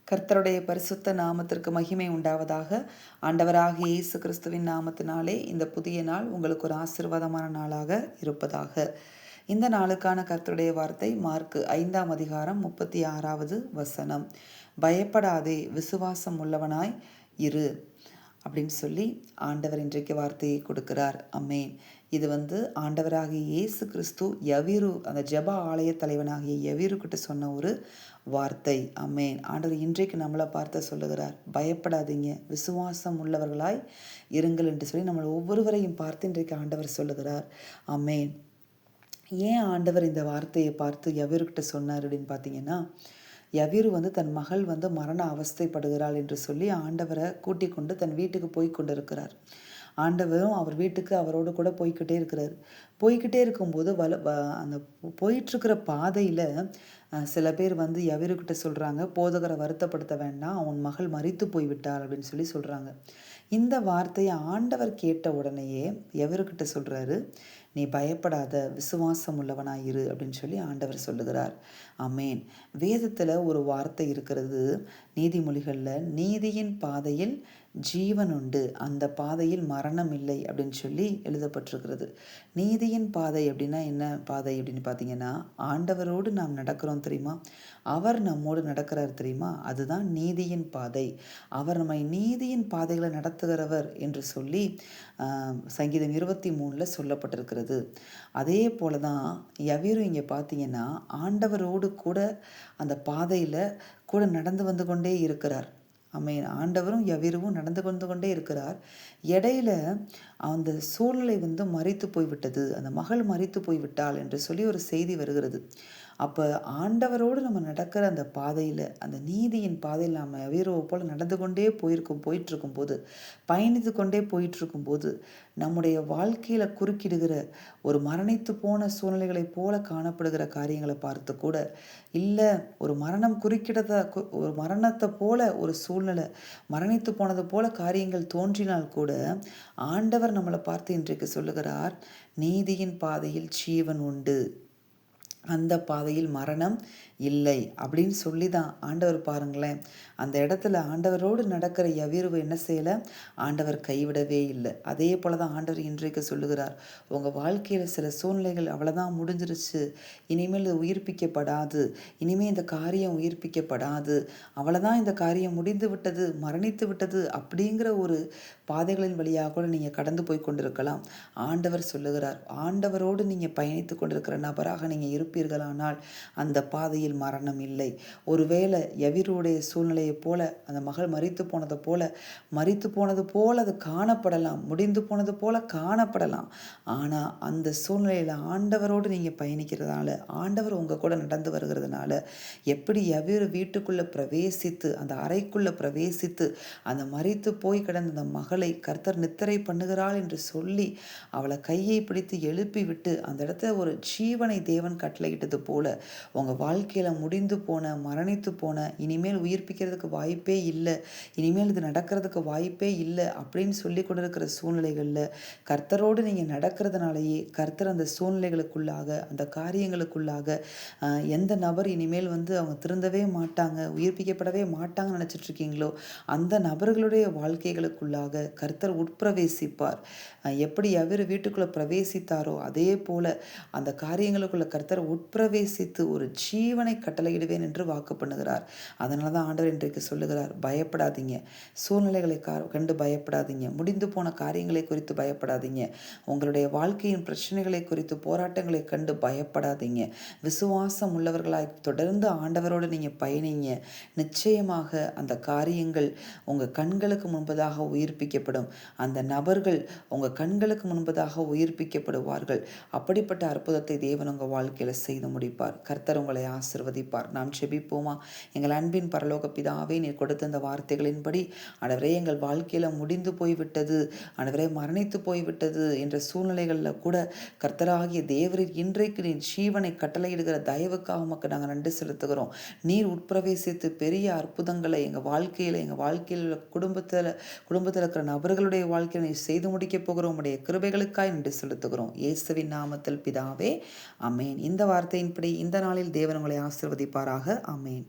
கர்த்தருடைய பரிசுத்த நாமத்திற்கு மகிமை உண்டாவதாக. ஆண்டவராகிய இயேசு கிறிஸ்துவின் நாமத்தினாலே இந்த புதிய நாள் உங்களுக்கு ஒரு ஆசீர்வாதமான நாளாக இருப்பதாக. இந்த நாளுக்கான கர்த்தருடைய வார்த்தை மார்க்கு 5ஆம் அதிகாரம் 36வது வசனம். பயப்படாதே, விசுவாசம் உள்ளவனாய் இரு அப்படின்னு சொல்லி ஆண்டவர் இன்றைக்கு வார்த்தையை கொடுக்கிறார். அமேன். இது ஆண்டவராகிய இயேசு கிறிஸ்து யவீரு, அந்த ஜெப ஆலய தலைவனாகிய யவீரு கிட்ட சொன்ன ஒரு வார்த்தை. அமேன். ஆண்டவர் இன்றைக்கு நம்மளை பார்த்து சொல்லுகிறார், பயப்படாதீங்க, விசுவாசம் உள்ளவர்களாய் இருங்கள் என்று சொல்லி நம்மளை ஒவ்வொருவரையும் பார்த்து இன்றைக்கு ஆண்டவர் சொல்லுகிறார். அமேன். ஏன் ஆண்டவர் இந்த வார்த்தையை பார்த்து யவீருக்கிட்ட சொன்னார் அப்படின்னு பார்த்தீங்கன்னா, யவீரு தன் மகள் மரண அவஸ்தைப்படுகிறாள் என்று சொல்லி ஆண்டவரை கூட்டிக் கொண்டு தன் வீட்டுக்கு போய் கொண்டு இருக்கிறார். ஆண்டவரும் அவர் வீட்டுக்கு அவரோடு கூட போய்கிட்டே இருக்கும்போது அந்த போயிட்டுருக்கிற பாதையில் சில பேர் யவீருக்கிட்ட சொல்கிறாங்க, போதகரை வருத்தப்படுத்த வேண்டாம், அவன் மகள் மரித்து போய்விட்டாள் அப்படின்னு சொல்லி சொல்கிறாங்க. இந்த வார்த்தையை ஆண்டவர் கேட்ட உடனேயே யவீருக்கிட்ட சொல்கிறாரு, நீ பயப்படாத, விசுவாசம் உள்ளவனாயிரு அப்படின்னு சொல்லி ஆண்டவர் சொல்லுகிறார். ஆமேன். வேதத்தில் ஒரு வார்த்தை இருக்கிறது, நீதிமொழிகளில், நீதியின் பாதையில் ஜீவன் உண்டு, அந்த பாதையில் மரணம் இல்லை அப்படின்னு சொல்லி எழுதப்பட்டிருக்கிறது. நீதியின் பாதை அப்படின்னா என்ன பாதை அப்படின்னு பார்த்தீங்கன்னா, ஆண்டவரோடு நாம் நடக்கிறோம் தெரியுமா, அவர் நம்மோடு நடக்கிறார் தெரியுமா, அதுதான் நீதியின் பாதை. அவர் நம்மை நீதியின் பாதைகளை நடத்துகிறவர் என்று சொல்லி சங்கீதம் 23 சொல்லப்பட்டிருக்கிறது. அதே போல தான் யவீரு இங்கே பார்த்தீங்கன்னா ஆண்டவரோடு கூட அந்த பாதையில் கூட நடந்து வந்து கொண்டே இருக்கிறார். ஆமேன். ஆண்டவரும் யவீருவும் நடந்து கொண்டே இருக்கிறார். இடையில அந்த சூழ்நிலை மரித்து போய்விட்டது, அந்த மகள் மரித்து போய்விட்டாள் என்று சொல்லி ஒரு செய்தி வருகிறது. அப்போ ஆண்டவரோடு நம்ம நடக்கிற அந்த பாதையில், அந்த நீதியின் பாதையில் நாம் யவீருவை போல் நடந்து கொண்டே போயிட்டுருக்கும்போது, பயணித்து கொண்டே போயிட்டுருக்கும்போது, நம்முடைய வாழ்க்கையில் குறுக்கிடுகிற ஒரு மரணித்து போன சூழ்நிலைகளைப் போல காணப்படுகிற காரியங்களை பார்த்து கூட, இல்லை ஒரு ஒரு மரணத்தை போல ஒரு சூழ்நிலை, மரணித்து போனது போல காரியங்கள் தோன்றினால் கூட ஆண்டவர் நம்மளை பார்த்து இன்றைக்கு சொல்லுகிறார், நீதியின் பாதையில் ஜீவன் உண்டு, அந்த பாதையில் மரணம் இல்லை அப்படின்னு சொல்லி தான் ஆண்டவர் பாருங்களேன், அந்த இடத்துல ஆண்டவரோடு நடக்கிற யவீருவை என்ன செய்யலை, ஆண்டவர் கைவிடவே இல்லை. அதே போல தான் ஆண்டவர் இன்றைக்கு சொல்லுகிறார், உங்கள் வாழ்க்கையில் சில சூழ்நிலைகள் அவ்வளோதான் முடிஞ்சிருச்சு, இனிமேல் உயிர்ப்பிக்கப்படாது, இனிமேல் இந்த காரியம் உயிர்ப்பிக்கப்படாது, அவ்வளோதான் இந்த காரியம் முடிந்து விட்டது, மரணித்து விட்டது அப்படிங்கிற ஒரு பாதைகளின் வழியாக கூட நீங்கள் கடந்து போய் கொண்டிருக்கலாம். ஆண்டவர் சொல்லுகிறார், ஆண்டவரோடு நீங்கள் பயணித்து கொண்டிருக்கிற நபராக நீங்கள் இருப்பீர்களானால் அந்த பாதையில் மரணம் இல்லை. ஒருவேளை யவீருடைய சூழ்நிலையை போல அந்த மகள் மரித்து போனது போல அது காணப்படலாம், முடிந்து போனது போல காணப்படலாம். ஆனால் அந்த சூழ்நிலையில் ஆண்டவரோடு நீங்கள் பயணிக்கிறதுனால, ஆண்டவர் உங்கள் கூட நடந்து வருகிறதுனால, எப்படி யவீரு வீட்டுக்குள்ளே பிரவேசித்து, அந்த அறைக்குள்ளே பிரவேசித்து, அந்த மரித்து போய் கிடந்த அந்த மகளை கர்த்தர் நித்திரை பண்ணுகிறாள் என்று சொல்லி அவளை கையை பிடித்து எழுப்பி விட்டு அந்த இடத்துல ஒரு ஜீவனை தேவன் கட்டளையிட்டது போல உங்கள் வாழ்க்கையில் முடிந்து போன, மரணித்து போன, இனிமேல் உயிர்ப்பிக்கிறதுக்கு வாய்ப்பே இல்லை, இனிமேல் இது நடக்கிறதுக்கு வாய்ப்பே இல்லை அப்படின்னு சொல்லி கொண்டிருக்கிற சூழ்நிலைகளில் கர்த்தரோடு நீங்கள் நடக்கிறதுனாலேயே கர்த்தர் அந்த சூழ்நிலைகளுக்குள்ளாக, அந்த காரியங்களுக்குள்ளாக எந்த நபர் இனிமேல் அவங்க திருந்தவே மாட்டாங்க, உயிர்ப்பிக்கப்படவே மாட்டாங்கன்னு நினச்சிட்டு இருக்கீங்களோ அந்த நபர்களுடைய வாழ்க்கைகளுக்குள்ளாக கர்த்தர் உட்பிரவேசிப்பார். எப்படி யவீரு வீட்டுக்குள்ளே பிரவேசித்தாரோ அதே போல அந்த காரியங்களுக்குள்ள கர்த்தர் உட்பிரவேசித்து ஒரு ஜீவனை கட்டளையிடுவேன் என்று வாக்கு பண்ணுகிறார். அதனால தான் ஆண்டவர் இன்றைக்கு சொல்லுகிறார், பயப்படாதீங்க, சூழ்நிலைகளை கண்டு பயப்படாதீங்க, முடிந்து போன காரியங்களை குறித்து பயப்படாதீங்க, உங்களுடைய வாழ்க்கையின் பிரச்சனைகளை குறித்து, போராட்டங்களை கண்டு பயப்படாதீங்க, விசுவாசம் உள்ளவர்களாய் தொடர்ந்து ஆண்டவரோடு நீங்கள் பயணிங்க. நிச்சயமாக அந்த காரியங்கள் உங்கள் கண்களுக்கு முன்பதாக உயிர்ப்பிக்கப்படும், அந்த நபர்கள் உங்கள் கண்களுக்கு முன்பதாக உயிர்ப்பிக்கப்படுவார்கள். அப்படிப்பட்ட அற்புதத்தை தேவன் உங்கள் வாழ்க்கையில் செய்து முடிப்பார். கர்த்தர் உங்களை ஆசிர்வதிப்பார். நாம் செபிப்போமா? எங்கள் அன்பின் பரலோக பிதாவே, நீர் கொடுத்த இந்த வார்த்தைகளின்படி ஆண்டவரே, எங்கள் வாழ்க்கையில் முடிந்து போய்விட்டது, ஆண்டவரே மரணித்து போய்விட்டது என்ற சூழ்நிலைகளில் கூட கர்த்தராகிய தேவரின் இன்றைக்கு நீர் ஜீவனை கட்டளையிடுகிற தயவுக்காக உமக்கு நாங்கள் நன்றி செலுத்துகிறோம். நீர் உட்பிரவேசித்து பெரிய அற்புதங்களை எங்கள் வாழ்க்கையில் குடும்பத்தில் இருக்கிற நபர்களுடைய வாழ்க்கையில் நீர் செய்து முடிக்கப் போகிறோம். உம்முடைய கிருபைகளுக்காய் நன்றி செலுத்துகிறோம். இயேசுவின் நாமத்தில் பிதாவே, ஆமென். இந்த வார்த்தையின்படி இந்த நாளில் தேவன் உங்களை ஆசீர்வதிப்பாராக. ஆமென்.